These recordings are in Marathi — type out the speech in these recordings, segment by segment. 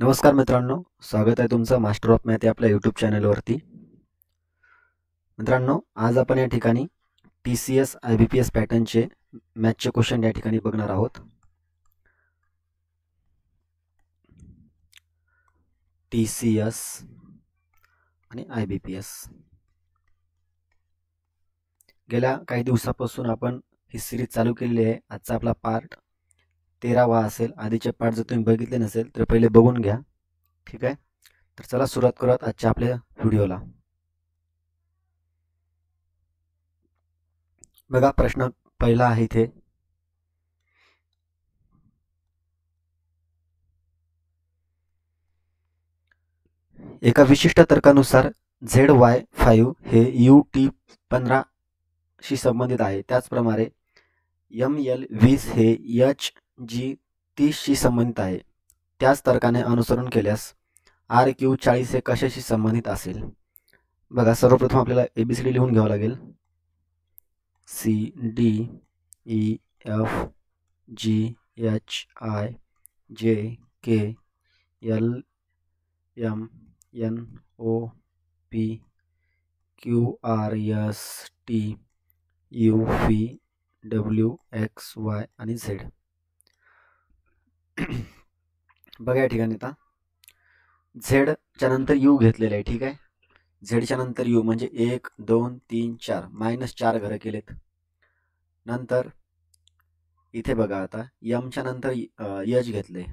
नमस्कार मित्रांनो, स्वागत आहे तुमचं मास्टर ऑफ मॅथ या आपल्या यूट्यूब चॅनलवरती. मित्रांनो, आज आपण या ठिकाणी TCS IBPS पॅटर्नचे मॅथचे क्वेश्चन या ठिकाणी बघणार आहोत. TCS आणि IBPS. गेल्या काही दिवसापासून आपण ही सिरीज चालू केलेली आहे. आजचा आपला पार्ट 13वा असेल. आधीचे पार्ट जर तुम्ही बघितले नसेल तर पहिले बघून घ्या. ठीक आहे, तर चला सुरुवात करूयात आजच्या आपल्या व्हिडिओला. बघा, प्रश्न पहिला आहे इथे. एका विशिष्ट तर्कानुसार ZY5 हे UT15 शी संबंधित आहे. त्याचप्रमाणे ML20 हे HG30 शी संबंधित आहे. त्याच तर्काने अनुसरण केल्यास RQ40 हे कशाशी संबंधित असेल? बघा, सर्वप्रथम आपल्याला ABCD लिहून घ्यावं लागेल. CDEFGHIJKLMNOPQRSTUVWXY आणि Z. बघा या ठिकाणी आता Z च्या नंतर U घेतलेलं आहे. ठीक आहे, Z च्या नंतर U म्हणजे 1 2 3 4 -4 घरं केलेत. नंतर इथे बघा आता M च्या नंतर H घेतले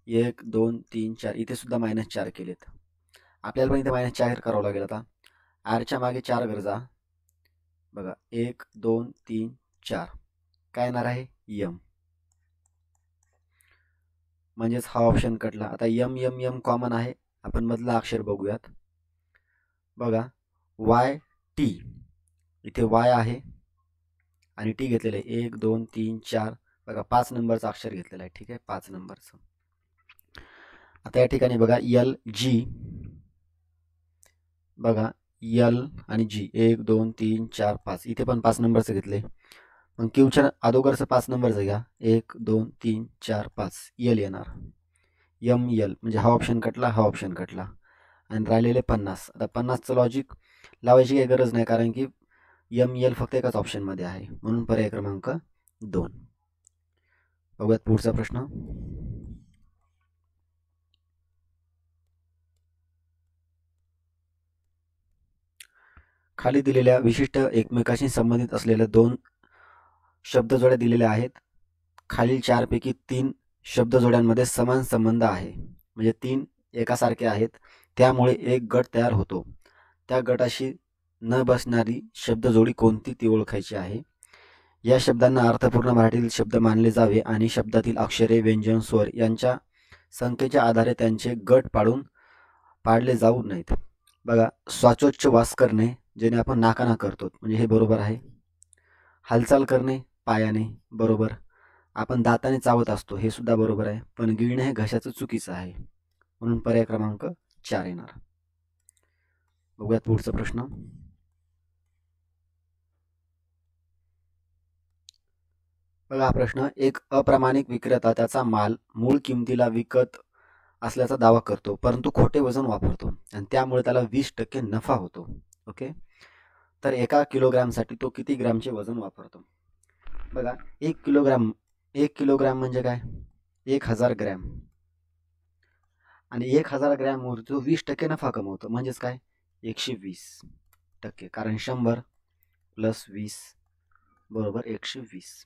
1 2 3 4, इथे सुद्धा -4 केलेत. आपल्याला पण इथे -4 करावं लागेल. आता R च्या मागे 4 घर जा. बघा 1 2 3 4, काय येणार आहे M, म्हणजेच हा ऑप्शन कटला. आता M कॉमन आहे, आपण मधला अक्षर बघूयात. बघा YT, इथे Y आहे आणि T घेतलेलं आहे 1 2 3 4. बघा 5 नंबरचा अक्षर घेतलेला आहे. ठीक आहे, 5 नंबरचं. आता या ठिकाणी बघा LG, बघा L आणि G 1 2 3 4 5, इथे पण 5 नंबरचं घेतले. मग Qच्या अगोदरचं 5 नंबरचं घ्या 1 2 3 4 5, L येणार. ML म्हणजे हा ऑप्शन कटला, हा ऑप्शन कटला आणि राहिलेले 50. आता 50चं लॉजिक लावायची काही गरज नाही, कारण की ML फक्त एकाच ऑप्शनमध्ये आहे, म्हणून पर्याय क्रमांक 2. बघूयात पुढचा प्रश्न. खाली दिलेल्या विशिष्ट एकमेकांशी संबंधित असलेल्या 2 शब्दजोड्या दिलेल्या आहेत. खालील 4 पैकी 3 शब्दजोड्यांमध्ये समान संबंध आहे, म्हणजे 3 एकासारखे आहेत, त्यामुळे एक गट तयार होतो. त्या गटाशी न बसणारी शब्दजोडी कोणती ती ओळखायची आहे. या शब्दांना अर्थपूर्ण मराठीतील शब्द मानले जावे आणि शब्दातील अक्षरे, व्यंजन, स्वर यांच्या संख्येच्या आधारे त्यांचे गट पाडले जाऊ नयेत. बघा, श्वासोच्छवास करणे, ज्याने आपण नाकाना करतो, म्हणजे हे बरोबर आहे. हालचाल करणे पायाने, बरोबर. आपण दाताने चावत असतो, हे सुद्धा बरोबर आहे. पण गिळणे हे घशाचं चुकीचं आहे, म्हणून पर्याय क्रमांक 4 येणार. बघूयात पुढचा प्रश्न. बघा हा प्रश्न. एक अप्रामाणिक विक्रेता त्याचा माल मूळ किमतीला विकत असल्याचा दावा करतो, परंतु खोटे वजन वापरतो आणि त्यामुळे त्याला 20% नफा होतो. ओके, तर 1 किलोग्रॅमसाठी तो किती ग्रॅमचे वजन वापरतो? बघा 1 किलोग्रॅम म्हणजे काय, 1000 ग्रॅम, आणि 1000 ग्रॅमवर जो 20% नफा कमवतो, म्हणजेच काय 120%, कारण 100 + 20 बरोबर 120.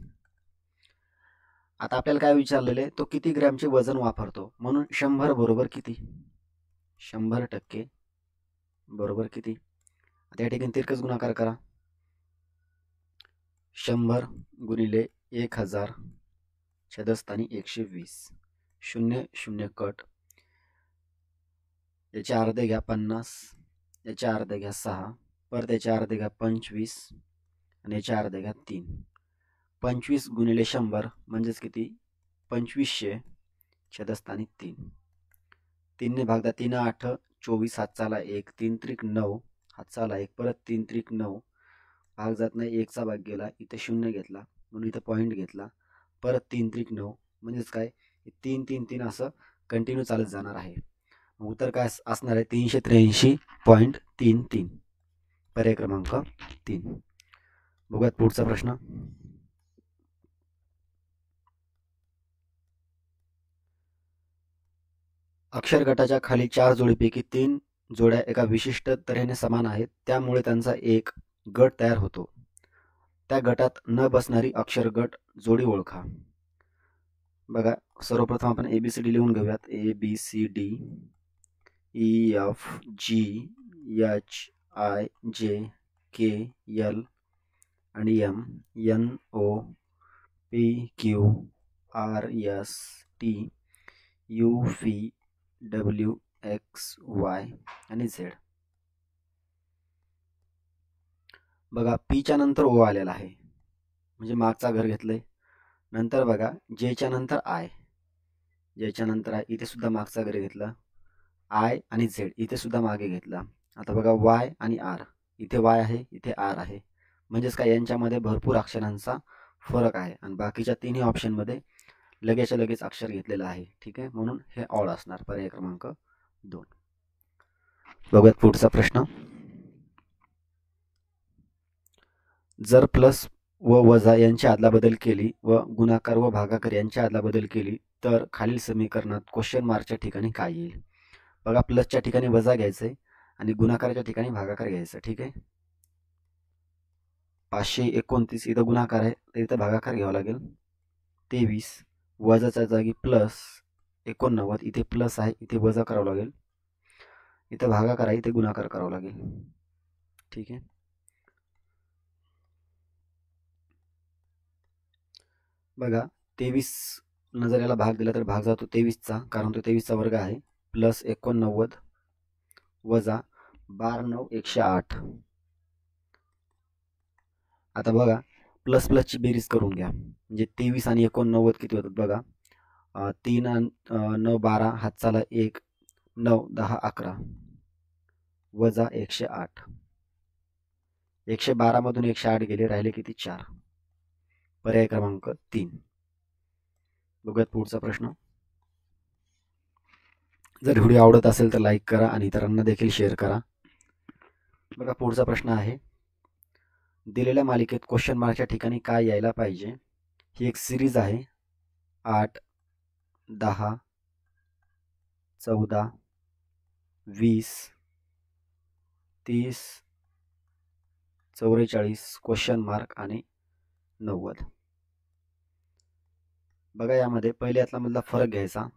आता आपल्याला काय विचारलेलं आहे, तो किती ग्रॅमचे वजन वापरतो, म्हणून 100 बरोबर किती, 100% बरोबर किती. आता या ठिकाणी तिरकस गुणाकार करा. 100 गुणिले 1000 छेदस्थानी 120, 0 0 कट, याचे अर्धे घ्या 50, याचे अर्धे घ्या 6, परत याचे अर्धे घ्या 25 आणि याचे अर्धे घ्या 3. 25 गुणिले 100 म्हणजेच किती, 2500 छेदस्थानी 3. 3 ने भाग द्या, 3 8 24, हातचाला 1, 3 त्रिक 9, हातचाला 1, परत 3 त्रिक 9, भाग जात नाही, 1चा भाग गेला, इथे 0 घेतला म्हणून इथे पॉईंट घेतला, परत 3 त्रिक 9, म्हणजेच काय 3 3 3 असं कंटिन्यू चालत जाणार आहे. मग उत्तर काय असणार आहे? 383.33. पर्याय क्रमांक 3. बघूयात पुढचा प्रश्न. अक्षर गटाच्या खाली 4 जोडीपैकी 3 जोड्या एका विशिष्ट तऱ्हेने समान आहेत, त्यामुळे त्यांचा एक गट तयार होतो. त्या गटात न बसणारी अक्षर गट जोडी ओळखा. बघा, सर्वप्रथम आपण ABCD लिहून घेऊयात. ABCD, EFGHIJKL आणि MNOPQRSTUVWXY आणि Z. बघा, पीच्या नंतर ओ आलेला आहे, म्हणजे मागचा घर घेतलंय. नंतर बघा, जेच्या नंतर आय, जेच्या नंतर आय, इथे सुद्धा मागचा घर घेतला. आय आणि झेड इथे सुद्धा मागे घेतला. आता बघा, वाय आणि आर, इथे वाय आहे, इथे आर आहे. म्हणजेच काय, यांच्यामध्ये भरपूर अक्षरांचा फरक आहे आणि बाकीच्या तिन्ही ऑप्शनमध्ये लगेचच्या लगेच अक्षर घेतलेलं आहे. ठीक आहे, म्हणून हे ऑड असणार. पर्याय क्रमांक 2. बघूयात पुढचा प्रश्न. जर प्लस व वजा यांची अदलाबदल केली व गुणाकार व भागाकार यांची अदलाबदल केली तर खालील समीकरणात क्वेश्चन मार्कच्या ठिकाणी काय येईल? बघा, प्लसच्या ठिकाणी वजा घ्यायचंय आणि गुणाकाराच्या ठिकाणी भागाकार घ्यायचा. ठीक आहे, 529 इथं गुणाकार आहे, तर इथं भागाकार घ्यावा लागेल. 23 वजाच्या जागी प्लस 89, इथे प्लस आहे, इथे वजा करावं लागेल. इथं भागाकार आहे, इथे गुणाकार करावा लागेल. ठीक आहे, बघा, 23 जर याला भाग दिला तर भाग जातो 23चा, कारण तो 23चा वर्ग आहे. प्लस 89 वजा 12 108. आता बघा, प्लस प्लसची बेरीज करून घ्या, म्हणजे 23 आणि 89 किती होतात बघा. 3 9 12 हातचाला 1 9 10 11 वजा 108. 112 मधून 108 गेले, राहिले किती? 4. पर्याय क्रमांक 3. बघूयात पुढचा प्रश्न. जर व्हिडिओ आवडत असेल तर लाईक करा आणि इतरांना देखील शेअर करा. बघा, पुढचा प्रश्न आहे. दिलेल्या मालिकेत क्वेश्चन मार्कच्या ठिकाणी काय यायला पाहिजे? ही एक सिरीज आहे. 8 10 14 20 30 44 क्वेश्चन मार्क आणि 90. बघा, यामध्ये पहिले यातला मधला फरक घ्यायचा.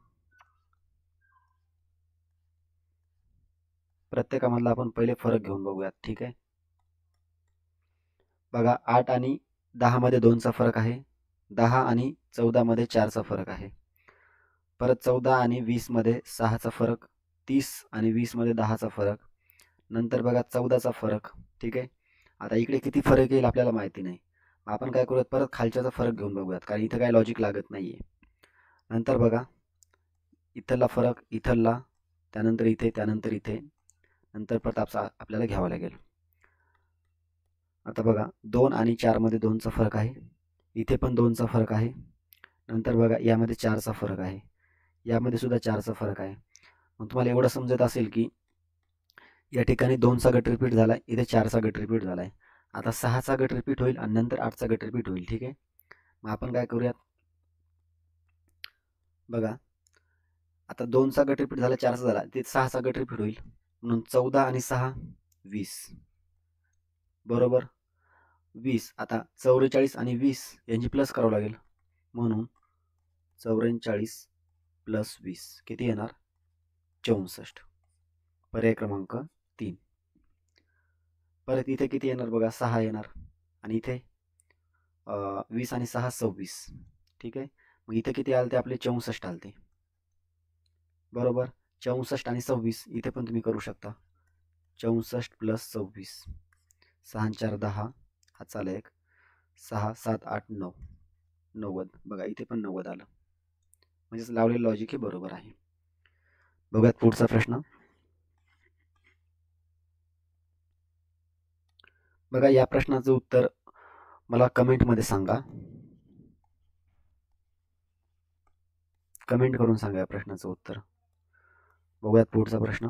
प्रत्येकामधला आपण पहिले फरक घेऊन बघूयात. ठीक आहे, बघा, 8 आणि 10 मध्ये 2चा फरक आहे. 10 आणि 14 मध्ये 4चा फरक आहे. परत 14 आणि 20 मध्ये 6चा फरक. 30 आणि 20 मध्ये 10चा फरक. नंतर बघा 14चा फरक. ठीक आहे, आता इकडे किती फरक येईल आपल्याला माहिती नाही. आपण काय करूयात, परत खालच्याचा फरक घेऊन बघूयात, कारण इथं काय लॉजिक लागत नाहीये. नंतर बघा, इथला फरक, इथला, त्यानंतर इथे, त्यानंतर इथे, नंतर परत आपल्याला घ्यावा लागेल. आता बघा, 2 आणि 4 मध्ये 2चा फरक आहे. इथे पण 2चा फरक आहे. नंतर बघा, यामध्ये 4चा फरक आहे. यामध्ये सुद्धा 4चा फरक आहे. मग तुम्हाला एवढं समजत असेल की या ठिकाणी 2चा गट रिपीट झाला, इथे 4चा गट रिपीट झालाय. आता 6चा गट रिपीट होईल आणि नंतर 8चा गट रिपीट होईल. ठीक आहे, मग आपण काय करूयात, बघा, आता 2चा गट रिपीट झाला, 4चा झाला, ते 6चा गट रिपीट होईल. म्हणून 14 आणि 6 20 बरोबर 20. आता 44 आणि 20 यांची प्लस करावं लागेल, म्हणून 44 प्लस 20 किती येणार? 64. पर्याय क्रमांक 3. परत इथे किती येणार बघा, 6 येणार आणि इथे 20 आणि 6 26. ठीक आहे, मग इथे किती आलते आपले? 64 आलते बरोबर. 64 आणि 26 इथे पण तुम्ही करू शकता. 64 प्लस 26, 6 4 10 हा चालेल 1 6 7 8 9 90. बघा, इथे पण 90 आलं, म्हणजेच लावलेलं लॉजिक हे बरोबर आहे. बघूयात पुढचा प्रश्न. बघा, या प्रश्नाचं उत्तर मला कमेंटमध्ये सांगा. कमेंट करून सांगा या प्रश्नाचं उत्तर. बघूयात पुढचा प्रश्न.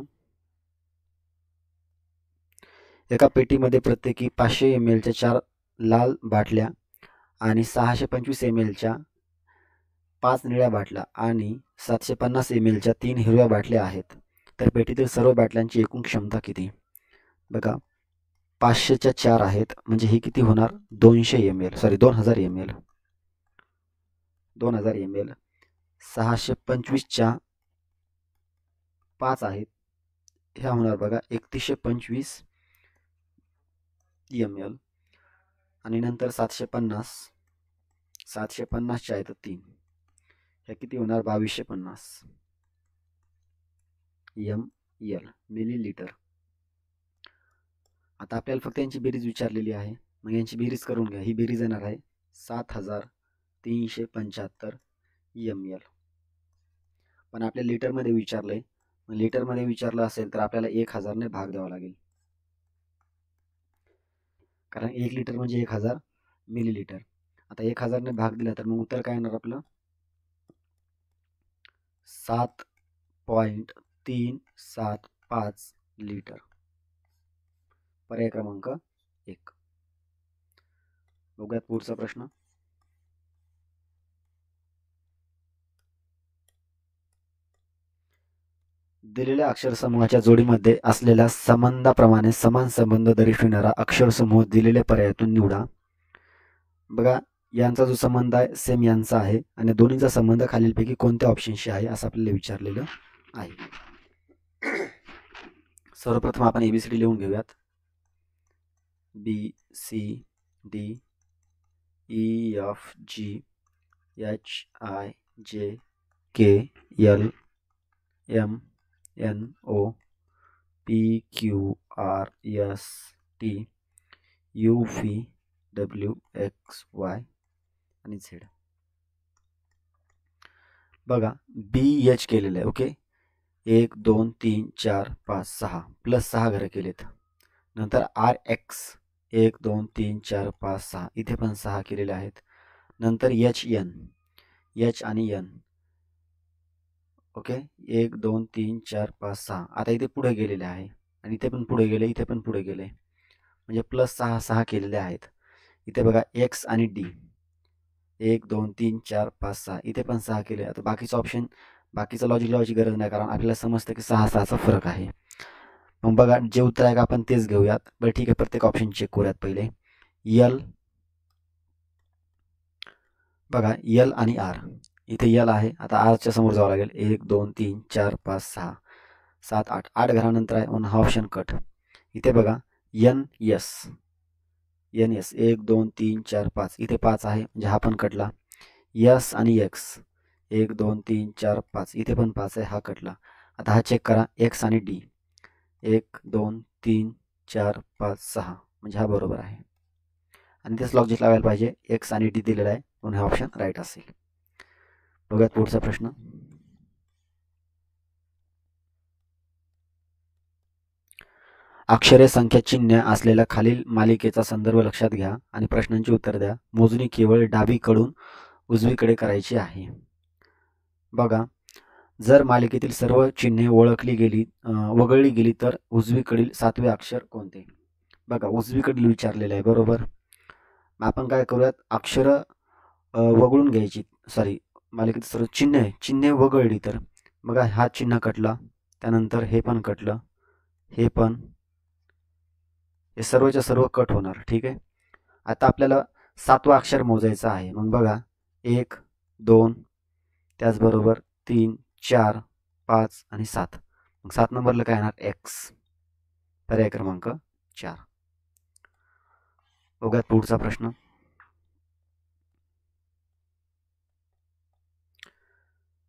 एका पेटीमध्ये प्रत्येकी 500 ml च्या 4 लाल बाटल्या आणि 625 ml च्या 5 निळ्या बाटल्या आणि 750 ml च्या 3 हिरव्या बाटल्या आहेत. तर पेटीतील सर्व बाटल्यांची एकूण क्षमता किती? बघा 500 च्या 4 आहेत म्हणजे ही किती होणार? 2000 ml. 625 च्या 5 आहेत, ह्या होणार बघा 3125 ml. आणि नंतर 750 च्या आहेत 3, ह्या किती होणार? 2250 ml, मिलीलिटर. आता आपल्याला फक्त यांची बेरीज विचारलेली आहे, मग यांची बेरीज करून घ्या. ही बेरीज येणार आहे 7375 ml. पण आपल्या लिटरमध्ये विचारलंय, मग लिटरमध्ये विचारलं असेल तर आपल्याला 1000 ने भाग द्यावा लागेल, कारण 1 लिटर म्हणजे 1000 मिलीलिटर. आता 1000 ने भाग दिला तर मग उत्तर काय येणार आपलं? 7.375 लिटर. पर्याय क्रमांक 1. बघूयात पुढचा प्रश्न. दिलेल्या अक्षरसमूहाच्या जोडीमध्ये असलेल्या संबंधाप्रमाणे समान संबंध दर्शविणारा अक्षरसमूह दिलेल्या पर्यायातून निवडा. बघा यांचा जो संबंध आहे सेम यांचा आहे आणि दोन्हीचा संबंध खालीलपैकी कोणत्या ऑप्शनशी आहे असं आपल्याला विचारलेलं आहे. सर्वप्रथम आपण ABCD लिहून घेऊयात. BCDEFGHIJKLMNOPQRSTUVWXY आणि Z. बघा BH केलेलं आहे. ओके, 1 2 3 4 5 6 प्लस 6 घरं केलेत. नंतर RX 1 2 3 4 5 6 इथे पण 6 केलेले आहेत. नंतर HN, H आणि N. ओके, 1 2 3 4 5 6 आता इथे पुढे गेलेले आहे आणि इथे पण पुढे गेले, इथे पण पुढे गेले, म्हणजे प्लस 6 6 केलेले आहेत. इथे बघा X आणि D 1 2 3 4 5 6 इथे पण 6 केले. आता बाकीचं ऑप्शन, बाकीचं लॉजिक लावायची गरज नाही, कारण आपल्याला समजतं की 6 6चा फरक आहे. मग बघा जे उत्तर आहे का आपण तेच घेऊयात. बरं ठीक आहे, प्रत्येक ऑप्शन चेक करूयात पहिले. L, बघा L आणि R. इथे L आहे, आता R च्या समोर जावं लागेल. 1 2 3 4 5 6 7 8 8 घरानंतर आहे म्हणून हा ऑप्शन कट. इथे बघा NS 1 2 3 4 5 इथे 5 आहे म्हणजे हा पण कटला. S आणि X 1 2 3 4 5 इथे पण 5 आहे, हा कटला. आता हा चेक करा X आणि D 1 2 3 4 5 6 म्हणजे हा बरोबर आहे आणि तेच लॉजिक लावायला पाहिजे. X आणि D दिलेला आहे म्हणून हा ऑप्शन राईट असेल. बघूयात पुढचा प्रश्न. अक्षरे, संख्या, चिन्ह असलेल्या खालील मालिकेचा संदर्भ लक्षात घ्या आणि प्रश्नांची उत्तर द्या. मोजणी केवळ डावीकडून उजवीकडे करायची आहे. बघा जर मालिकेतील सर्व चिन्हे वगळली गेली तर उजवीकडील 7वे अक्षर कोणते? बघा उजवीकडील विचारलेले आहे, बरोबर. आपण काय करूयात, अक्षर वगळून घ्यायची. मालिकेतील सर्व चिन्हे वगळली तर बघा हा चिन्ह कटला, त्यानंतर हे पण कटलं, हे पण, हे सर्वच्या सर्व कट होणार. ठीक आहे, आता आपल्याला 7वा अक्षर मोजायचं आहे. मग बघा 1 2 त्याचबरोबर 3 4 5 आणि 7. मग 7 नंबरला काय येणार? X. पर्याय क्रमांक 4. बघूयात पुढचा प्रश्न.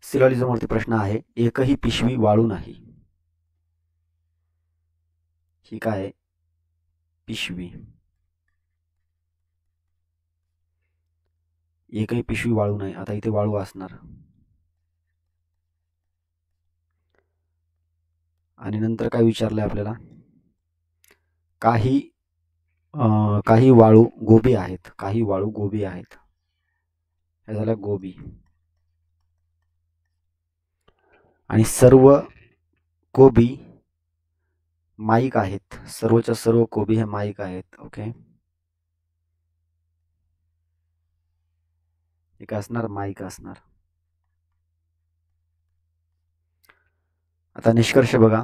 सिलॉजिझमवरती प्रश्न आहे. एकही पिशवी वाळू नाही. ही काय आहे? पिशवी. एकही पिशवी वाळू नाही. आता इथे वाळू असणार आणि नंतर काय विचारलंय आपल्याला, काही वाळू गोबी आहेत. काही वाळू गोबी आहेत, हे झालं गोबी. आणि सर्व कोबी माईक आहेत. सर्वच्या सर्व कोबी हे माईक आहेत. ओके, हे काय असणार? माईक असणार. आता निष्कर्ष बघा,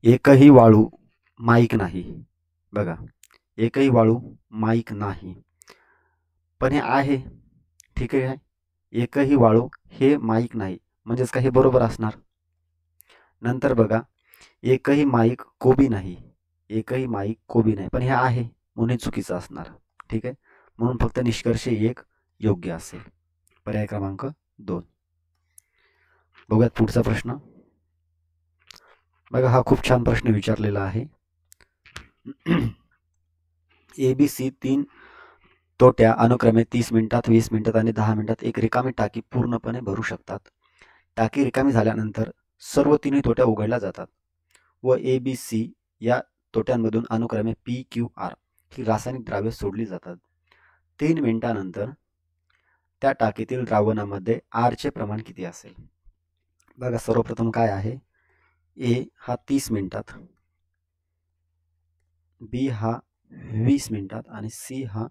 एकही वाळू माईक नाही. बघा, एकही वाळू माईक नाही, पण हे आहे. ठीक आहे, एकही वाळू हे माईक नाही, म्हणजेच का हे बरोबर असणार. नंतर बघा, एकही माईक कोबी नाही. एकही माईक कोबी नाही, पण हे आहे म्हणून चुकीचं असणार. ठीक आहे, म्हणून फक्त निष्कर्ष 1 योग्य असेल. पर्याय क्रमांक 2. बघूयात पुढचा प्रश्न. बघा, हा खूप छान प्रश्न विचारलेला आहे. ABC 3 तोट्या अनुक्रमे 30 मिनिटात, 20 मिनिटात आणि 10 मिनिटात एक रिकामी टाकी पूर्णपणे भरू शकतात. टाकी रिकामी झाल्यानंतर सर्व तिन्ही तोट्या उघडल्या जातात व ABC या तोट्यांमधून अनुक्रमे PQR ही रासायनिक द्राव्ये सोडली जातात. 3 मिनिटांनंतर त्या टाकीतील द्रावणामध्ये R चे प्रमाण किती असेल? बघा, सर्वप्रथम काय आहे, A हा 30 मिनिटात, B हा 20 मिनिटात आणि C हा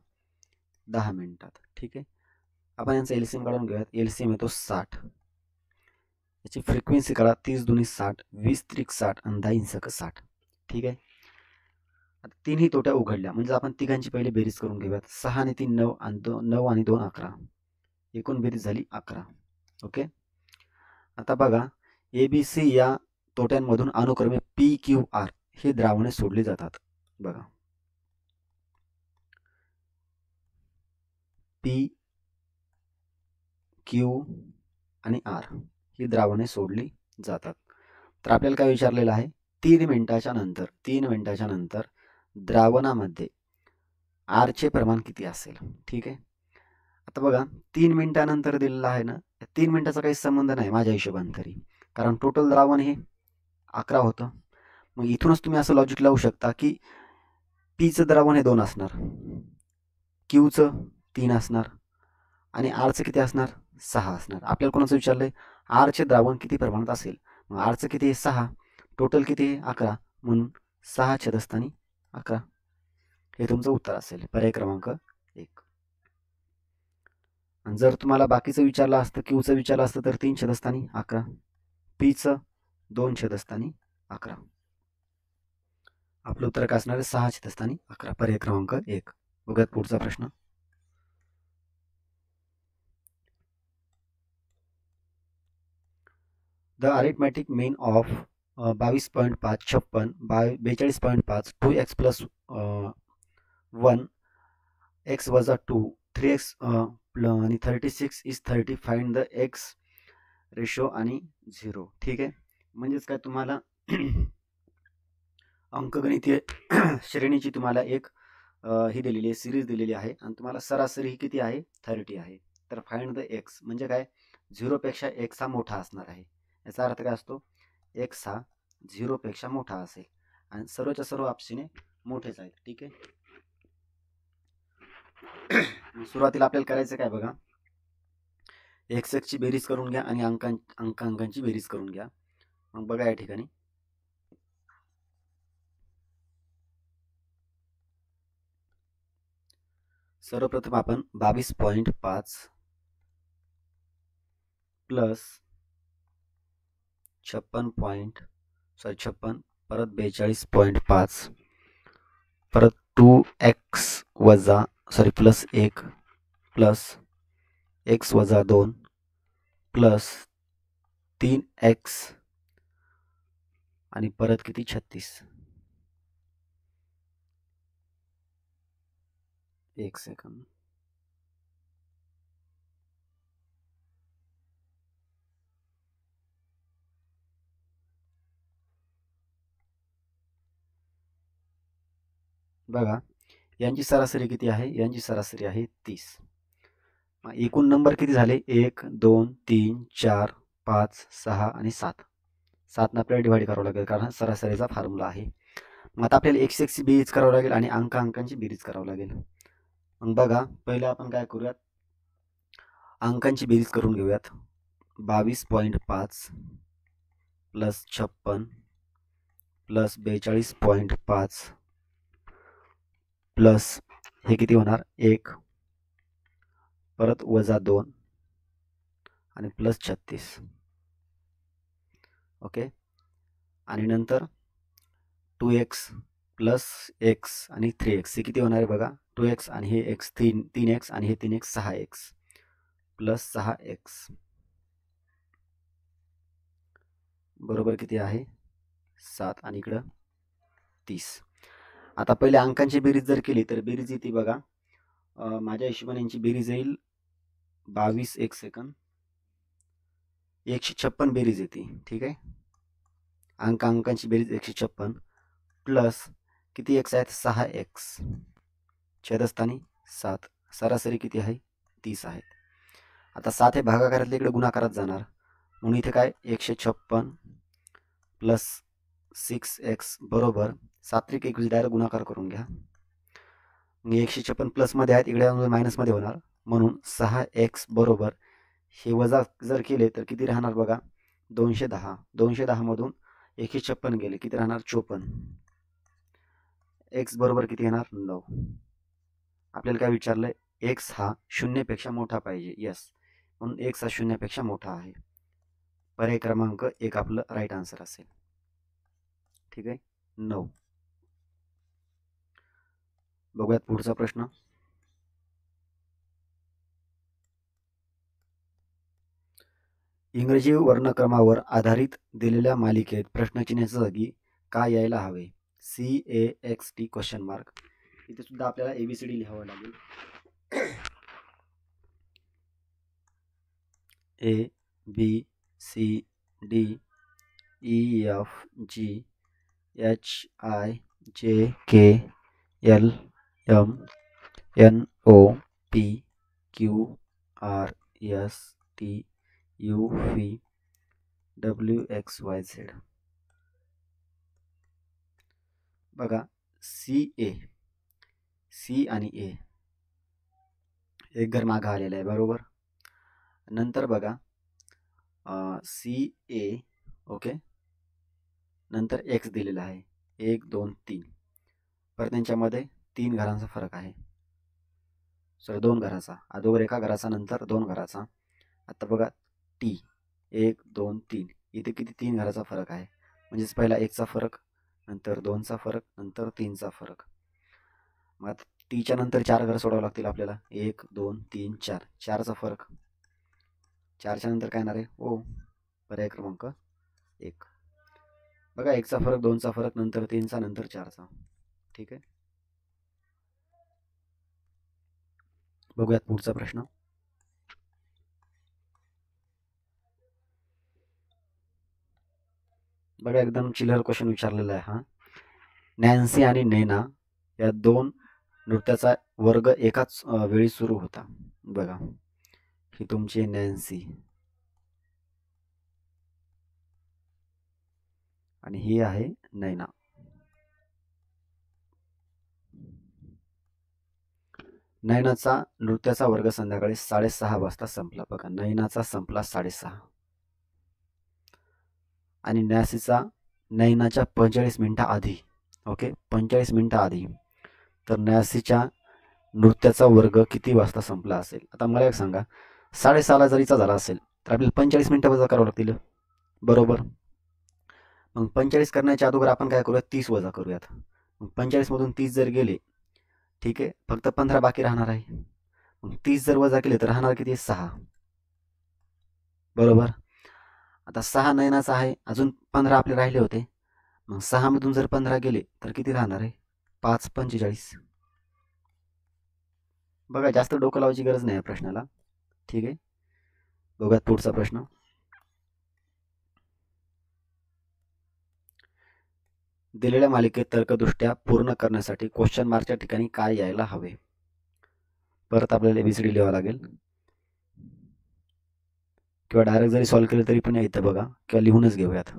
10 मिनिटात. ठीक आहे, आपण यांचा एलसीएम काढून घेऊयात. एलसीएम येतो 60. याची फ्रिक्वेन्सी काढा, 30 दुनी 60, 20 त्रिक 60 आणि 10 इंसक 60. ठीक आहे, आता तिन्ही तोट्या उघडल्या म्हणजे आपण तिघांची पहिले बेरीज करून घेऊयात. 6 आणि 3 9 आणि 9 आणि 2 11. एकूण बेरीज झाली 11. ओके, आता बघा, ABC या तोट्यांमधून अनुक्रमे PQR हे द्रावणे सोडली जातात. बघा, P Q आणि R ही द्रावणे सोडली जातात. तर आपल्याला काय विचारलेलं आहे, 3 मिनिटाच्या नंतर द्रावणामध्ये R चे प्रमाण किती असेल? ठीक आहे, आता बघा, 3 मिनिटानंतर दिलेलं आहे ना, 3 मिनिटाचा काही संबंध नाही माझ्या हिशोबाने तरी, कारण टोटल द्रावण हे 11 होतं. मग इथूनच तुम्ही असं लॉजिक लावू शकता की Pचं द्रावण हे 2 असणार, Qचं 3 असणार आणि Rचं किती असणार? 6 असणार. आपल्याला कोणाचं विचारलंय, R चे द्रावण किती प्रमाणात असेल? मग Rचं किती आहे? 6. टोटल किती आहे? 11. म्हणून 6 छेदस्थानी 11 हे तुमचं उत्तर असेल. पर्याय क्रमांक 1. आणि जर तुम्हाला बाकीचं विचारलं असतं, Qचं विचारलं असतं तर 3 छेदस्थानी 11, Pचं 2 छेदस्थानी 11. आपलं उत्तर काय असणार आहे? 6 छेदस्थानी 11. पर्याय क्रमांक 1. बघूयात पुढचा प्रश्न. The arithmetic mean of 22.5, 56, 42.5, 2x plus 1, x वजा 2, 3x आणि 36 is 30. Find the x ratio आणि 0. ठीक आहे, म्हणजेच काय, तुम्हाला अंकगणितीय श्रेणीची तुम्हाला एक ही दिलेली आहे, सिरीज दिलेली आहे आणि तुम्हाला सरासरी ही किती आहे? 30 आहे. तर फाइंड द x म्हणजे काय, 0 पेक्षा x हा मोठा असणार आहे. याचा अर्थ काय असतो, x हा 0 पेक्षा मोठा असेल आणि सर्वच्या सर्व आपशीने मोठेच आहेत. ठीक आहे, सुरुवातीला आपल्याला करायचं काय बघा, x ची बेरीज करून घ्या आणि अंकांची बेरीज करून घ्या. मग बघा, या ठिकाणी सर्वप्रथम आपण 22.5 प्लस 56 परत 42.5 परत 2x वजा प्लस 1 प्लस x वजा 2 प्लस 3x आणि परत किती? 36. 1 सेकंद. बघा, यांची सरासरी किती आहे? यांची सरासरी आहे 30. एकूण नंबर किती झाले? 1 2 3 4 5 6 आणि 7. 7 आपल्याला डिवाइड करावं लागेल कारण सरासरीचा फॉर्म्युला आहे. मग आता आपल्याला x ची बेरीज करावं लागेल आणि अंकांची बेरीज करावं लागेल. मग बघा, पहिले आपण काय करूयात, अंकांची बेरीज करून घेऊयात. 22.5 प्लस 56 प्लस 42.5 प्लस हे किती होणार 1 परत वजा 2 आणि प्लस 36. ओके. आणि नंतर 2x प्लस x आणि 3x हे किती होणार आहे बघा. 2x आणि हे x 3x आणि हे 3x 6x प्लस 6x बरोबर किती आहे 7 आणि इकडं 30. आता पहिले अंकांची बेरीज जर केली तर बेरीज येते बघा. माझ्या हिशोबाने यांची बेरीज येईल 22 एक सेकंद 156 बेरीज येते. ठीक आहे. अंकांची बेरीज 156 प्लस किती x आहेत 6x छेदस्थानी 7 सरासरी किती आहे 30 आहेत. आता 7 हे भागाकारातले इकडे गुणाकारात जाणार म्हणून इथे काय 156 प्लस 6x बरोबर 7 × 21 डायरेक्ट गुणाकार करून घ्या. 156 प्लस मध्ये आहेत इकडे मायनस मध्ये होणार म्हणून 6x बरोबर हे वजा जर केले तर किती राहणार बघा 210. 210 मधून 156 गेले किती राहणार 54. x बरोबर किती येणार 9. आपल्याला काय विचारलंय x हा 0 पेक्षा मोठा पाहिजे. यस म्हणून x हा 0 पेक्षा मोठा आहे. पर्याय क्रमांक 1 आपलं राईट आन्सर असेल. ठीक आहे 9. बघूयात पुढचा प्रश्न. इंग्रजी वर्णक्रमावर आधारित दिलेल्या मालिकेत प्रश्नचिन्हाच्या जागी काय यायला हवे. CAXT question mark. इथे सुद्धा आपल्याला ABCD लिहावं लागेल. ABCDEFGHIJKLMNOPQRSTUVWXYZ. बघा C आणि A एक घर मागं आलेला आहे बरोबर. नंतर बघा CA ओके नंतर x दिलेला आहे 1 2 3 परत त्यांच्यामध्ये 3 घरांचा फरक आहे. सर 2 घराचा अगोदर एका घराचा नंतर 2 घराचा. आता बघा T 1 2 3 इथे किती 3 घराचा फरक आहे म्हणजेच पहिला 1 चा फरक नंतर 2 चा फरक नंतर 3 चा फरक. मग टीच्या नंतर 4 घर सोडावं लागतील आपल्याला 1 2 3 4 4 चा फरक 4 च्या नंतर काय येणार आहे ओ पर्याय क्रमांक 1. बघा 1 चा फरक 2 चा फरक नंतर 3 चा नंतर 4 चा. ठीक आहे. बघूयात पुढचा प्रश्न. बघा एकदम चिलर क्वेश्चन विचारलेला आहे हा. नॅन्सी आणि नैना या 2 नृत्याचा वर्ग एकाच वेळी सुरू होता. बघा ही तुमची नॅन्सी आणि ही आहे नैना. नैनाचा नृत्याचा वर्ग संध्याकाळी 6:30 वाजता संपला. बघा नैनाचा संपला 6:30 आणि नैनाच्या 45 मिनिटा आधी. ओके 45 मिनिटा आधी. तर नॅसीच्या नृत्याचा वर्ग किती वाजता संपला असेल. आता मला एक सांगा 6:30 जरीचा झाला असेल तर आपल्याला 45 मिनिटं वजा करावं लागतील बरोबर. मग 45 करण्याच्या अगोदर आपण काय करूयात 30 वजा करूयात. मग 45 मधून 30 जर गेले ठीक आहे फक्त 15 बाकी राहणार आहे. मग 30 जर वजा केले तर राहणार किती 6 बरोबर. आता 6 नैनाचा आहे अजून 15 आपले राहिले होते. मग 6 मधून जर 15 गेले तर किती राहणार आहे 5 45. बघा जास्त डोकं लावायची गरज नाही प्रश्नाला. ठीक आहे. बघूयात पुढचा प्रश्न. दिलेल्या मालिकेत तर्कदृष्ट्या पूर्ण करण्यासाठी क्वेश्चन मार्कच्या ठिकाणी काय यायला हवे. परत आपल्याला ABCD लिहावं लागेल किंवा डायरेक्ट जरी सॉल्व्ह केलं तरी पण येतं बघा किंवा लिहूनच घेऊयात.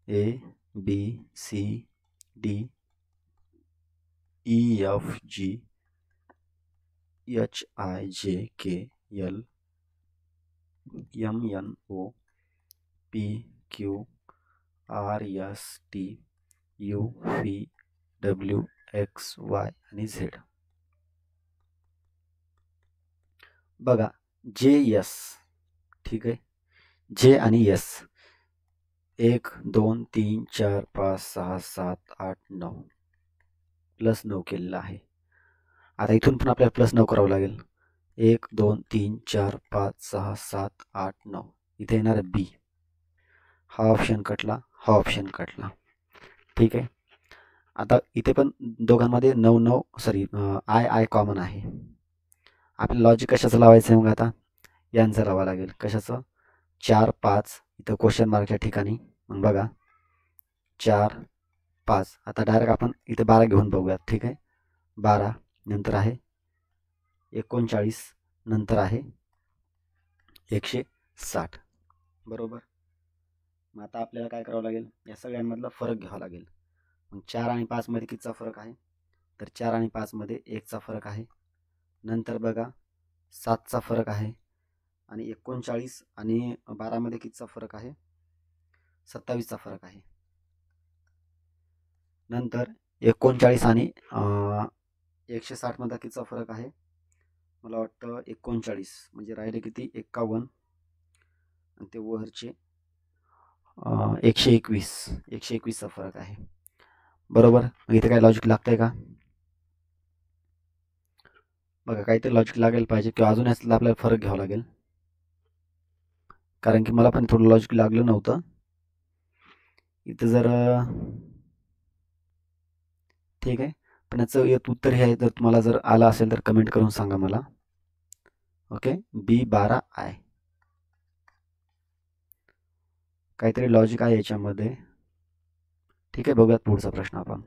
ABCDEFGHIJKL MNOPQRSTUVWXY आणि Z. बघा JS, ठीक आहे, जे आणि एस 1 2 3 4 5 6 7 8 9 +9 केलेला आहे. आता इथून पण आपल्याला +9 करावं लागेल. 1 2 3 4 5 6 7 8 9 इथे येणार आहे बी. हा ऑप्शन कटला, हा ऑप्शन कटला, ठीक आहे. आता इथे पण दोघांमध्ये 9 9 सॉरी आय कॉमन आहे. आपलं लॉजिक कशाचं लावायचं आहे मग आता? यांचं लावावं लागेल. कशाचं? 4 5 इथं क्वेश्चन मार्कच्या ठिकाणी. मग बघा 4 5. आता डायरेक्ट आपण इथे 12 घेऊन बघूयात, ठीक आहे. 12 नंतर आहे 39 नंतर आहे 160, बरोबर. मग आता आपल्याला काय करावं लागेल? या सगळ्यांमधला फरक घ्यावा लागेल. मग 4 आणि 5 मध्ये कितीचा फरक आहे? तर 4 आणि 5 मध्ये 1चा फरक आहे. नंतर बघा 7चा फरक आहे आणि 39 आणि 12 मध्ये कितीचा फरक आहे? 27चा फरक आहे. नंतर 39 आणि 160 मध्ये कितीचा फरक आहे? मला वाटतं 39 म्हणजे राहिले किती? 51 आणि ते वरचे 121चा फरक आहे, बरोबर. मग इथे काय लॉजिक लागतंय का? बघा काहीतरी लॉजिक लागेल पाहिजे किंवा अजून यातला आपल्याला फरक घ्यावा लागेल, कारण की मला पण थोडं लॉजिक लागलं नव्हतं इथं. जर ठीक आहे, पण याचं उत्तर हे आहे. जर तुम्हाला जर आलं असेल तर कमेंट करून सांगा मला. ओके, B12I काहीतरी लॉजिक आहे याच्यामध्ये, ठीक आहे. बघूयात पुढचा प्रश्न आपण.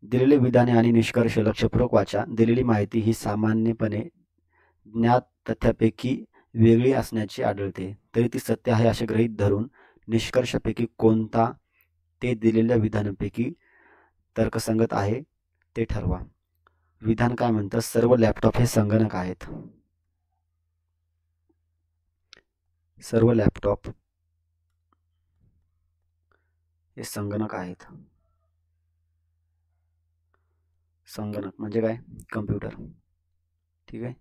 दिलेले विधाने आणि निष्कर्ष लक्षपूर्वक वाचा. दिलेली माहिती ही सामान्यपणे ज्ञात तथ्यापैकी वेगळी असण्याची आढळते, तरी ती सत्य आहे असे गृहीत धरून निष्कर्षापैकी कोणता ते दिलेल्या विधानापैकी तर्कसंगत आहे ते ठरवा. विधान काय म्हणतं? सर्व लॅपटॉप हे संगणक आहेत. सर्व लॅपटॉप हे संगणक आहेत. संगणक म्हणजे काय? कम्प्युटर, ठीक आहे.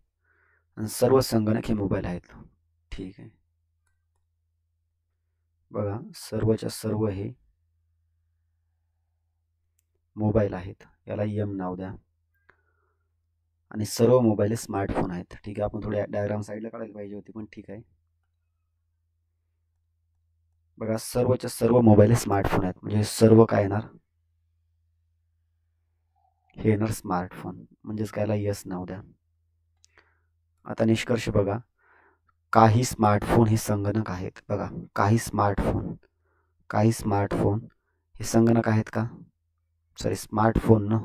आणि सर्व संगणक हे मोबाईल आहेत, ठीक आहे. बघा सर्वच्या सर्व हे मोबाईल आहेत, याला एम नाव द्या. आणि सर्व मोबाईल हे स्मार्टफोन आहेत, ठीक आहे. आपण थोडी डायग्राम साईडला काढायला पाहिजे होती, पण ठीक आहे. बघा सर्वच्या सर्व मोबाईल हे स्मार्टफोन आहेत, म्हणजे सर्व काय येणार? हे येणार स्मार्टफोन, म्हणजेच कायला यस नाव द्या. आता निष्कर्ष बघा, काही स्मार्टफोन हे संगणक आहेत. बघा काही स्मार्टफोन हे संगणक आहेत का? सॉरी स्मार्टफोन न,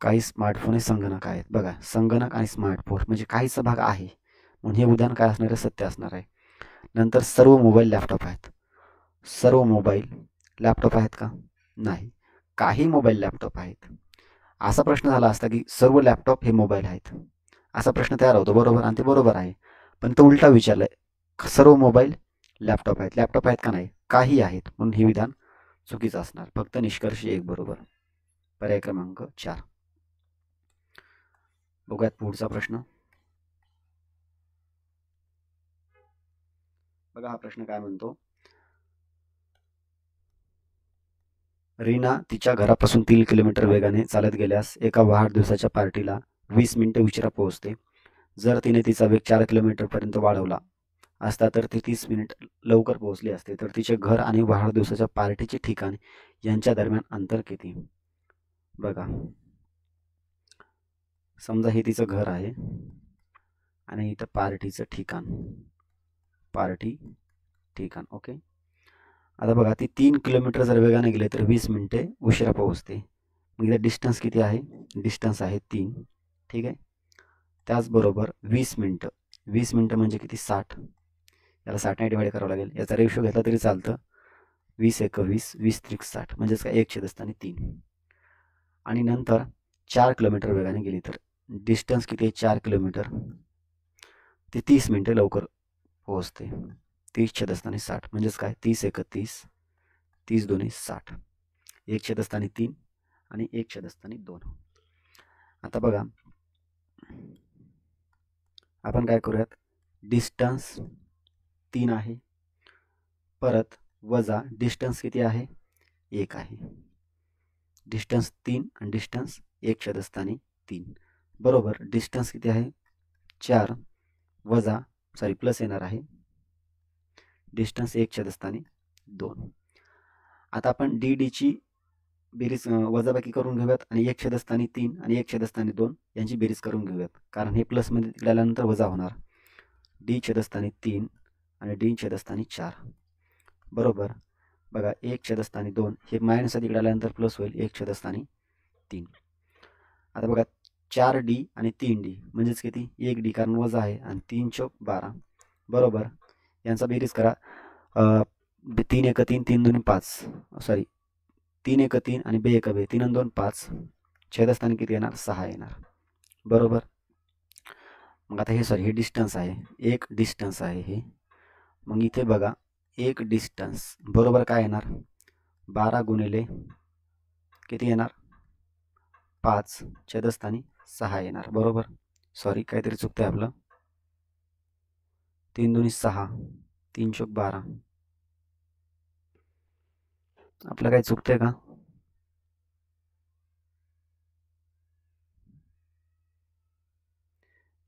काही स्मार्टफोन हे संगणक आहेत. बघा संगणक आणि स्मार्टफोन म्हणजे काहीचा भाग आहे, म्हणून हे उदाहरण काय असणार आहे? सत्य असणार आहे. नंतर सर्व मोबाईल लॅपटॉप आहेत. सर्व मोबाईल लॅपटॉप आहेत का? नाही, काही मोबाईल लॅपटॉप आहेत. असा प्रश्न झाला असता की सर्व लॅपटॉप हे मोबाईल आहेत, असा प्रश्न तयार होतो, बरोबर. आणि ते बरोबर आहे, पण तो उलटा विचारलाय. सर्व मोबाईल लॅपटॉप आहेत का? नाही, काही आहेत, म्हणून हे विधान चुकीचं असणार. फक्त निष्कर्ष 1 बरोबर. पर्याय क्रमांक 4. बघूयात पुढचा प्रश्न. बघा हा प्रश्न काय म्हणतो? रीना तिच्या घरापासून 3 किलोमीटर वेगाने चालत गेल्यास एका वाढदिवसाच्या पार्टीला 20 मिनिटे उशिरा पोहोचते. जर तिने तिचा वेग 4 किलोमीटरपर्यंत वाढवला असता तर ती 30 मिनिट लवकर पोहोचली असते. तर तिचे घर आणि वाढदिवसाच्या पार्टीचे ठिकाण यांच्या दरम्यान अंतर किती? बघा समजा हे तिचं घर आहे आणि इथं पार्टीचं ठिकाण, ओके. आता बघा ती 3 किलोमीटर जर वेगाने गेले तर 20 मिनिटे उशिरा पोहोचते. मग इथं डिस्टन्स किती आहे? डिस्टन्स आहे 3, ठीक आहे. त्याचबरोबर 20 मिनिटं म्हणजे किती? 60. याला 60ने डिवाइड करावं लागेल. याचा रेशो घेतला तरी चालतं. 20 × 21 20 × 60 म्हणजेच काय 1/3. आणि नंतर 4 किलोमीटर वेगाने गेली तर डिस्टन्स किती आहे 4 किलोमीटर, ती 30 मिनिटे लवकर पोहोचते. 30 छेदस्थानी 60 म्हणजेच काय 30 एक 30, 30 दोन्ही 60, 1 छेदस्थानी 3 आणि 1 छेदस्थानी 2. आता बघा आपण काय करूयात, डिस्टन्स 3 आहे, परत वजा डिस्टन्स किती आहे 1 आहे. डिस्टन्स 3 आणि डिस्टन्स 1 छेदस्थानी 3 बरोबर डिस्टन्स किती आहे 4 वजा प्लस येणार आहे डिस्टन्स 1 छेदस्थानी 2. आता आपण डी ची बेरीज वजाबाकी करून घेऊयात आणि 1 छेदस्थानी 3 आणि 1 छेदस्थानी 2 यांची बेरीज करून घेऊयात, कारण हे प्लसमध्ये तिकडे आल्यानंतर वजा होणार. डी छेदस्थानी 3 आणि डी छेदस्थानी 4 बरोबर बघा 1 छेदस्थानी 2 हे मायनस तिकडे आल्यानंतर प्लस होईल 1 छेदस्थानी 3. आता बघा 4D आणि 3D म्हणजेच किती 1D कारण वजा आहे आणि 3 चौक 12 बरोबर यांचा बेरीज करा. 3 एक 3 3 दोन्ही 5 सॉरी 3 एक 3 आणि 2 एक 2 3 आणि 2 5 छेदस्थानी किती येणार 6 येणार बरोबर. मग आता हे हे डिस्टन्स आहे, एक डिस्टन्स आहे हे. मग इथे बघा एक डिस्टन्स बरोबर काय येणार 12 गुणिले किती येणार 5 छेदस्थानी 6 येणार बरोबर. सॉरी काहीतरी चुकतंय आपलं, 3 दोन्ही 6 3 चौक 12 आपलं काही चुकतंय का?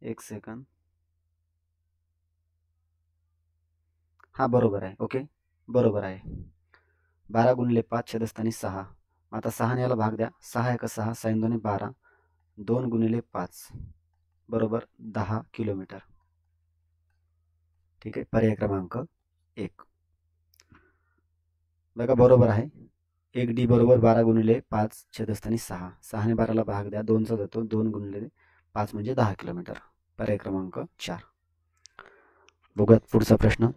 एक सेकंद. हा बरोबर आहे, ओके बरोबर आहे. 12 गुणिले 5 छेदस्थानी 6. आता 6 ने याला भाग द्या, 6 एक 6 6 दोन्ही 12 2 गुणिले 5 बरोबर 10 किलोमीटर. ठीक आहे, पर्याय क्रमांक 1 बघा बरोबर आहे. 1D बरोबर 12 गुणिले 5 छेदस्थानी 6, 6 ने 12ला भाग द्या 2चा जातो 2 गुणिले 5 म्हणजे 10 किलोमीटर. पर्याय क्रमांक 4. बघूयात पुढचा प्रश्न.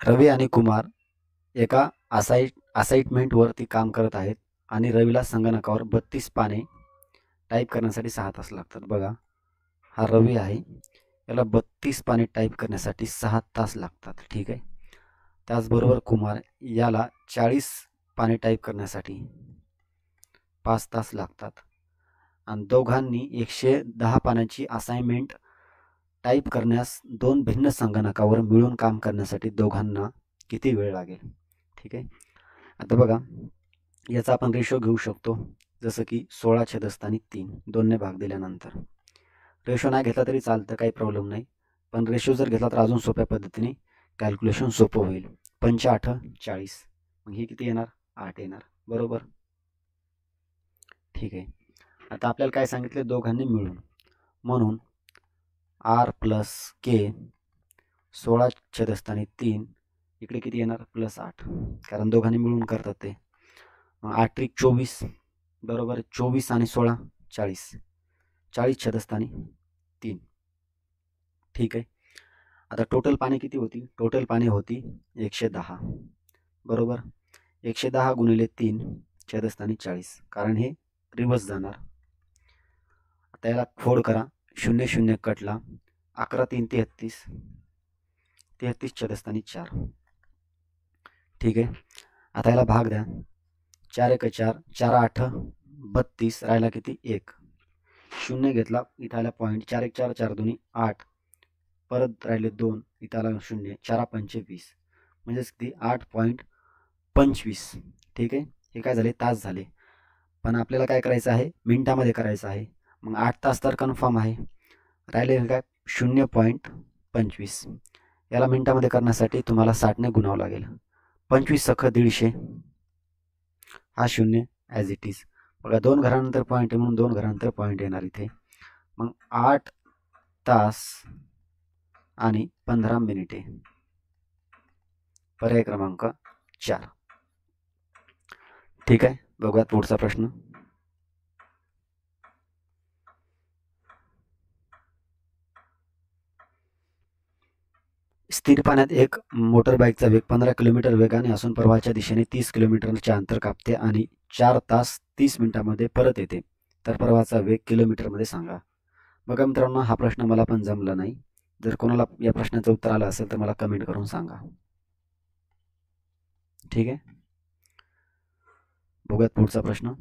रवी आणि कुमार एका असाइनमेंटवरती काम करत आहेत आणि रवीला संगणकावर 32 पाने टाईप करण्यासाठी 6 तास लागतात. बघा हा रवी आहे, याला 32 पाने टाईप करण्यासाठी 6 तास लागतात. ठीक आहे, त्याचबरोबर कुमार याला 40 पाने टाईप करण्यासाठी 5 तास लागतात आणि दोघांनी 110 पानांची असाइनमेंट टाईप करण्यास 2 भिन्न संगणकावर मिळून काम करण्यासाठी दोघांना किती वेळ लागेल. ठीक आहे, आता बघा याचा आपण रेशो घेऊ शकतो, जसं की 16 छेदस्थानी 3 2 ने भाग दिल्यानंतर. रेशो नाही घेतला तरी चालतं, काही प्रॉब्लेम नाही, पण रेशो जर घेतला तर अजून सोप्या पद्धतीने कॅल्क्युलेशन सोपं होईल. 5 8 40 मग हे किती येणार 8 येणार बरोबर. ठीक आहे, आता आपल्याला काय सांगितले दोघांनी मिळून, म्हणून R प्लस K 16 छेदस्थानी 3 इकडे किती येणार प्लस 8 कारण दोघांनी मिळून करतात ते. मग 8 त्रिक 24 बरोबर 24 आणि 16 40 40 छेदस्थानी 3. ठीक आहे, आता टोटल पाने किती होती, टोटल पाने होती 110 बरोबर. 110 गुणिले 3 छेदस्थानी 40 कारण हे रिवर्स जाणार. आता याला फोड करा, 0 0 कटला 11 3 33 33 छेदस्थानी 4. ठीक आहे, आता याला भाग द्या, 4 एक 4 4 8 32 राहिला किती 1 0 घेतला इथं आला पॉईंट 4 एक 4 4 दोन्ही 8 परत राहिले 2 इथं आला 0 4 5 20 म्हणजेच किती 8.25. ठीक आहे, हे काय झाले तास झाले, पण आपल्याला काय करायचं आहे मिनिटामध्ये करायचं आहे. मग 8 तास तर कन्फर्म आहे, राहिले काय 0.25. याला मिनिटामध्ये करण्यासाठी तुम्हाला 60 ने गुणावं लागेल. 25 सख 150 हा 0 ॲज इट इज. बघा 2 घरानंतर पॉईंट आहे म्हणून 2 घरानंतर पॉईंट येणार इथे. मग 8 तास आणि 15 मिनिटे पर्याय क्रमांक 4. ठीक आहे, बघूयात पुढचा प्रश्न. स्थिर पाण्यात एक मोटर बाईकचा वेग 15 किलोमीटर वेगाने असून प्रवाहाच्या दिशेने 30 किलोमीटरचे अंतर कापते आणि 4 तास 30 मिनिटांमध्ये परत येते, तर प्रवाहाचा वेग किलोमीटरमध्ये सांगा. बघा मित्रांनो, हा प्रश्न मला पण जमला नाही. जर कोणाला या प्रश्नाचं उत्तर आलं असेल तर मला कमेंट करून सांगा. ठीक आहे, बघूयात पुढचा प्रश्न.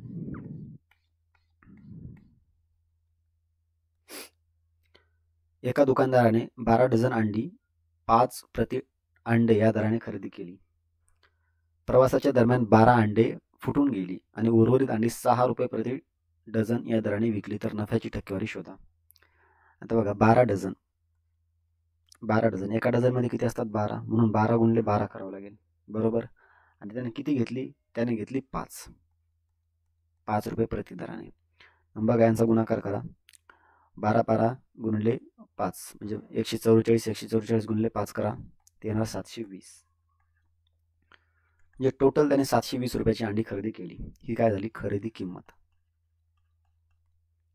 एका दुकानदाराने 12 डझन अंडी 5 प्रति अंडे या दराने खरेदी केली. प्रवासाच्या दरम्यान 12 अंडे फुटून गेली आणि उर्वरित अंडी 6 रुपये प्रति डझन या दराने विकली, तर नफ्याची टक्केवारी शोधा. आता बघा, 12 डझन एका डझनमध्ये किती असतात? 12, म्हणून 12 गुणिले 12 करावं लागेल, बरोबर. आणि त्याने किती घेतली? त्याने घेतली 5 रुपये प्रति दराने. बघा, यांचा गुणाकार करा. 12 गुणिले 5 म्हणजे 144 गुणिले 5 करा, ते येणार 720. म्हणजे टोटल त्याने 720 रुपयाची अंडी खरेदी केली. ही काय झाली? खरेदी किंमत.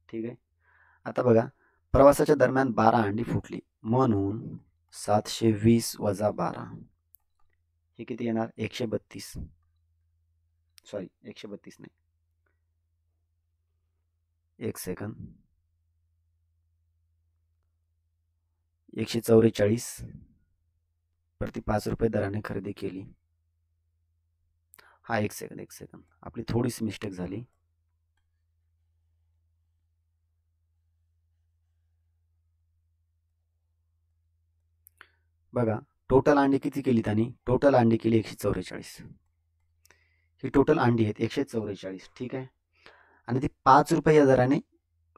ठीक आहे. आता बघा, प्रवासाच्या दरम्यान 12 अंडी फुटली, म्हणून 720 वजा 12 हे किती येणार? 132. सॉरी, 132 नाही, एक सेकंद. 144 प्रति 5 रुपये दराने खरेदी केली. हा, एक सेकंद, आपली थोडीशी मिस्टेक झाली. बघा, टोटल अंडी किती केली त्यांनी? टोटल अंडी केली 144. ही टोटल अंडी आहेत 144. ठीक आहे. आणि ती 5 रुपये या दराने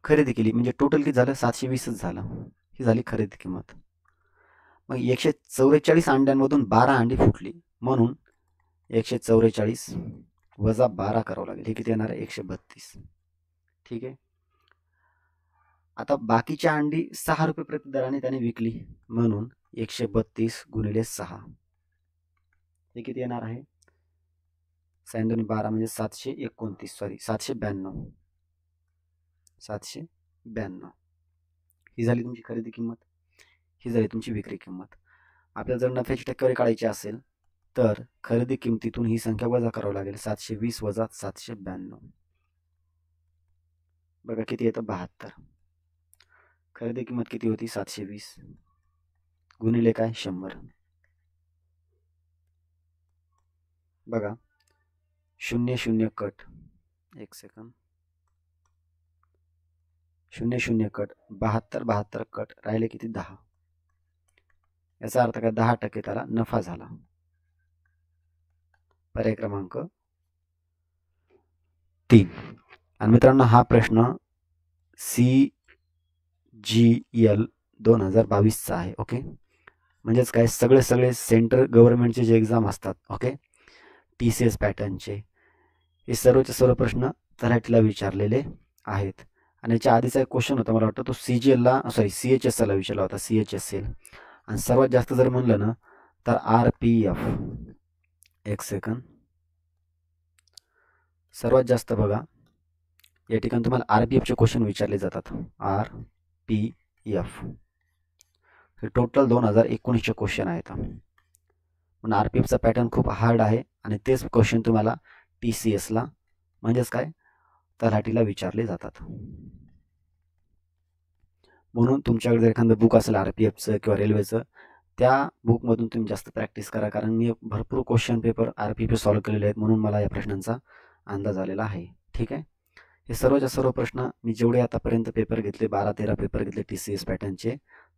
खरेदी केली, म्हणजे टोटल किती झालं? 720च झालं. ही झाली खरेदी किंमत. मग 144 अंड्यांमधून 12 अंडी फुटली, म्हणून 144 वजा 12 करावं लागेल. हे किती येणार? 132. ठीक आहे. आता बाकीच्या अंडी 6 रुपये प्रति दराने त्याने विकली, म्हणून 132 गुणिले 6 हे किती येणार आहे? 12 म्हणजे 729, सॉरी 792. 792 ही झाली तुमची खरेदी किंमत, ही झाली तुमची विक्री किंमत. आपल्याला जर नफ्याची टक्केवारी काढायची असेल तर खरेदी किमतीतून ही संख्या वजा करावी लागेल. 720 वजा 792, बघा किती येतं? 72. खरेदी किंमत किती होती? 720 गुणिले काय? 100. बघा, 00 कट, एक सेकंद, 00 कट, 72 कट, राहिले किती? 10. याचा अर्थ काय? 10% त्याला नफा झाला. पर्याय क्रमांक 3. आणि मित्रांनो, हा प्रश्न CGL 2022चा आहे. ओके, म्हणजेच काय? सगळे सेंट्रल गव्हर्नमेंटचे जे एक्झाम असतात, ओके, TCS पॅटर्नचे, हे सर्वचे सर्व प्रश्न तलाठीला विचारलेले आहेत. आणि याच्या आधीचा एक क्वेश्चन होता, मला वाटतं तो CHSL विचारला होता, CHSL. आणि सर्वात जास्त जर म्हणलं ना तर RPF, एक सेकंद, सर्वात जास्त बघा या ठिकाणी तुम्हाला RPFचे क्वेश्चन विचारले जातात. RPF हे टोटल 2019चे क्वेश्चन आहेत. पण RPFचा पॅटर्न खूप हार्ड आहे आणि तेच क्वेश्चन तुम्हाला TCSला म्हणजेच काय? तलाठीला विचारले जातात. म्हणून तुमच्याकडे जर एखादं बुक असेल RPFचं किंवा रेल्वेचं, त्या बुकमधून तुम्ही जास्त प्रॅक्टिस करा, कारण मी भरपूर क्वेश्चन पेपर RPF सॉल्व्ह केलेले आहेत, म्हणून मला या प्रश्नांचा अंदाज आलेला आहे. ठीक आहे. हे सर्वच्या सर्व प्रश्न मी जेवढे आतापर्यंत पेपर घेतले, 12-13 पेपर घेतले TCS पॅटर्नचे,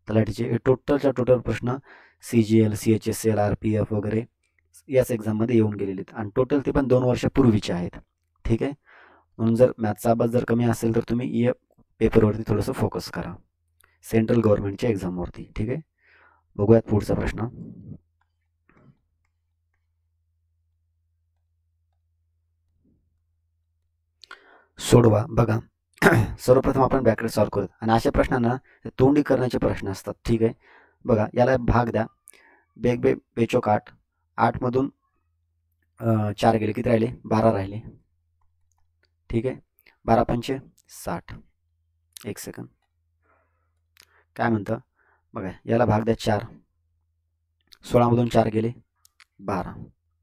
तलाठीचे, हे टोटल प्रश्न CGL, CHSL, RPF वगैरे याच एक्झाममध्ये येऊन गेलेले आहेत. आणि टोटल ते पण 2 वर्षापूर्वीचे आहेत. ठीक आहे. म्हणून जर मॅथचा अभ्यास जर कमी असेल तर तुम्ही या पेपरवरती थोडंसं फोकस करा, सेंट्रल गव्हर्नमेंटच्या एक्झामवरती. ठीक आहे. बघूयात पुढचा प्रश्न. सोडवा. बघा, सर्वप्रथम आपण ब्रॅकेट सॉल्व्ह करू आणि अशा प्रश्नांना तोंडी करण्याचे प्रश्न असतात. ठीक आहे. बघा, याला भाग द्या. बेग बे बेचोक 8, 8 मधून 4 गेले, किती राहिले? 12 राहिले. ठीक आहे. 12 पंचे 60. एक सेकंद, काय म्हणतं? बघा, याला भाग द्या 4, 16मधून 4 गेले 12.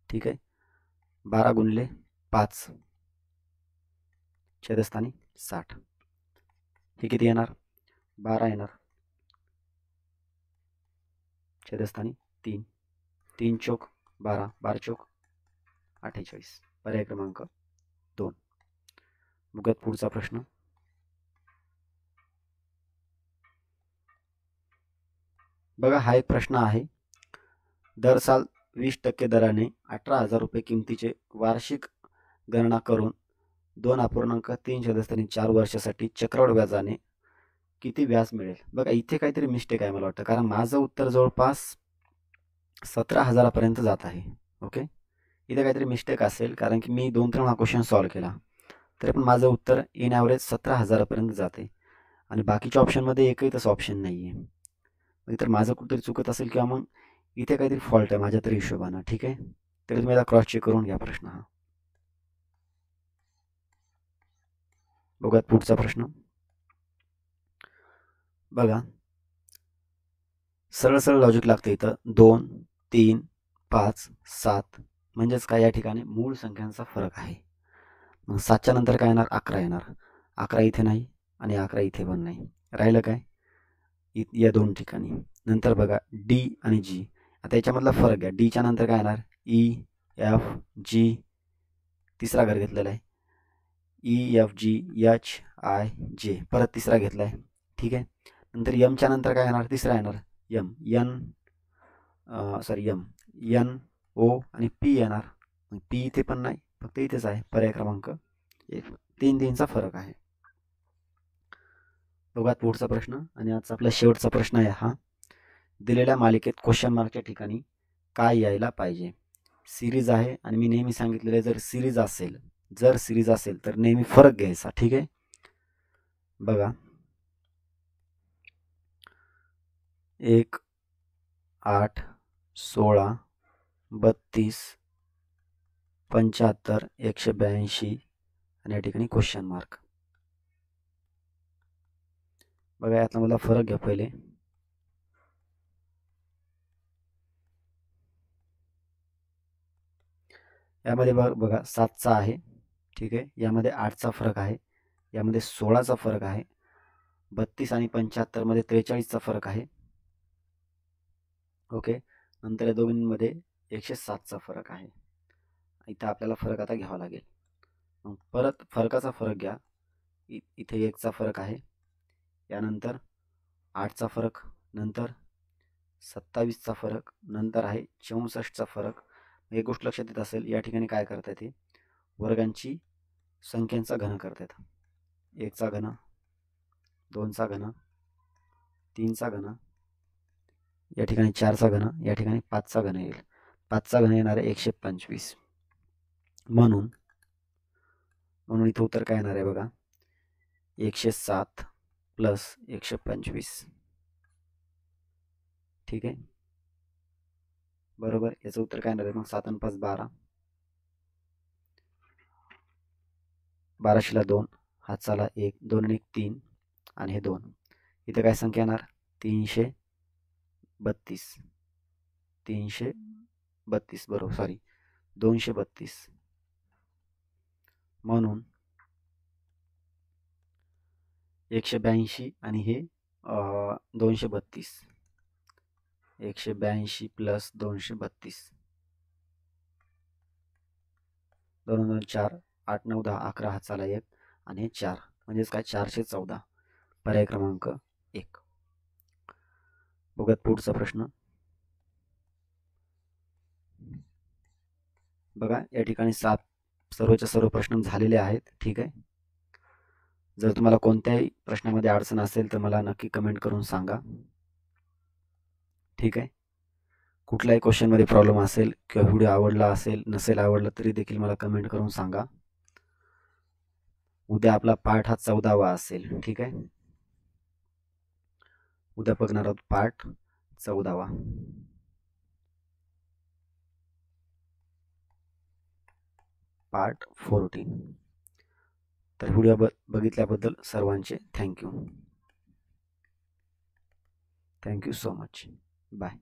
ठीक आहे, 12 गुणिले 5 छेदस्थानी 60. हे किती येणार? 12 येणार. छेदस्थानी 3. 3 चौक 12, 12 चौक 48. पर्याय क्रमांक 2. बघूयात पुढचा प्रश्न. बघा, हा एक प्रश्न आहे. दर साल 20% दराने 18,000 रुपये किमतीचे वार्षिक गणना करून 2.3 छेदस्थानी 4 वर्षासाठी चक्रवाढ व्याजाने किती व्याज मिळेल? बघा, इथे काहीतरी मिस्टेक आहे मला वाटतं, कारण माझं उत्तर जवळपास 17,000 जात आहे. ओके, इथे काहीतरी मिस्टेक असेल, कारण की मी 2-3 हा क्वेश्चन सॉल्व्ह केला, तरी पण माझं उत्तर इन ॲव्हरेज 17,000 जाते आणि बाकीच्या ऑप्शनमध्ये एकही तसं ऑप्शन नाही आहे. तर माझं कुठेतरी चुकत असेल किंवा मग इथे काहीतरी फॉल्ट आहे माझ्या तरी हिशोबानं. ठीक आहे, तरी तुम्ही आता क्रॉस चेक करून घ्या प्रश्न हा. बघूयात पुढचा प्रश्न. बघा, सरळ सरळ लॉजिक लागतं इथं. 2, 3, 5, 7 म्हणजेच काय, या ठिकाणी मूळ संख्यांचा फरक आहे. मग 7च्या नंतर काय येणार? 11 येणार. 11 इथे नाही आणि 11 इथे पण नाही. राहिलं काय? या दोन ठिकाणी. नंतर बघा डी आणि जी. आता याच्यामधला फरक घ्या. डीच्या नंतर काय येणार? E, F, G. तिसरा घर घेतलेला आहे. E, F, G, H, I, J. परत तिसरा घेतला आहे. ठीक आहे, नंतर यमच्या नंतर काय येणार? तिसरा येणार यम. यम, एन, ओ आणि पी येणार. पी इथे पण नाही, फक्त इथेच आहे. पर्याय क्रमांक 1. 3-3चा फरक आहे. बघा पुढचा प्रश्न, आणि आजचा आपला शेवटचा प्रश्न आहे हा. दिलेल्या मालिकेत क्वेश्चन मार्कच्या ठिकाणी काय यायला पाहिजे? सिरीज आहे आणि मी नेहमी सांगितलेलं, जर सिरीज असेल तर नेहमी फरक घ्यायचा. ठीक आहे, बघा 1, 8, 16, 32, 75, 182 आणि या ठिकाणी क्वेश्चन मार्क. बघा, यातला मला फरक घ्या पहिले. यामध्ये बघा 7चा आहे. ठीक आहे, यामध्ये 8चा फरक आहे. यामध्ये 16चा फरक आहे. 32 आणि 75 मध्ये 43चा फरक आहे. ओके, नंतर या दोघींमध्ये 107चा फरक आहे. इथं आपल्याला फरक आता घ्यावा लागेल. मग परत फरकाचा फरक घ्या. इथे 1चा फरक आहे, यानंतर 8चा फरक, नंतर 27चा फरक, नंतर आहे 64चा फरक. एक गोष्ट लक्षात येत असेल, या ठिकाणी काय करता येते? वर्गांची संख्यांचा घन करतात. 1चा घन, 2चा घन, 3चा घन, या ठिकाणी 4चा घन, या ठिकाणी 5चा घन येईल. 5चा घन येणार आहे 125. म्हणून इथं उत्तर काय येणार आहे? बघा, 107 प्लस 125. ठीक आहे, बरोबर. याचं उत्तर काय येणार आहे? मग 7 आणि 5 12, 12शीला 2, हातचाला 1, 2 आणि 1 3 आणि हे 2. इथं काय संख्या येणार? 332. 332 बरोबर, सॉरी 232. म्हणून 182 आणि हे 232. 182 प्लस 232. 2 2 4, 8 9 10 11, हातचाला 1 आणि हे 4, म्हणजेच काय 414. पर्याय क्रमांक 1. बघूयात पुढचा प्रश्न. बघा, या ठिकाणी सर्वच्या सर्व प्रश्न झालेले आहेत. ठीक आहे, जर तुम्हाला कोणत्याही प्रश्नामध्ये अडचण असेल तर मला नक्की कमेंट करून सांगा. ठीक आहे, कुठल्याही क्वेश्चनमध्ये प्रॉब्लेम असेल किंवा व्हिडिओ आवडला असेल, नसेल आवडला तरी देखील मला कमेंट करून सांगा. उद्या आपला पाठ हा 14वा असेल. ठीक आहे, उद्या बघणार आहोत पाठ 14वा. पार्ट 14. तर व्हिडिओ बघितल्याबद्दल सर्वांचे थँक्यू सो मच. बाय.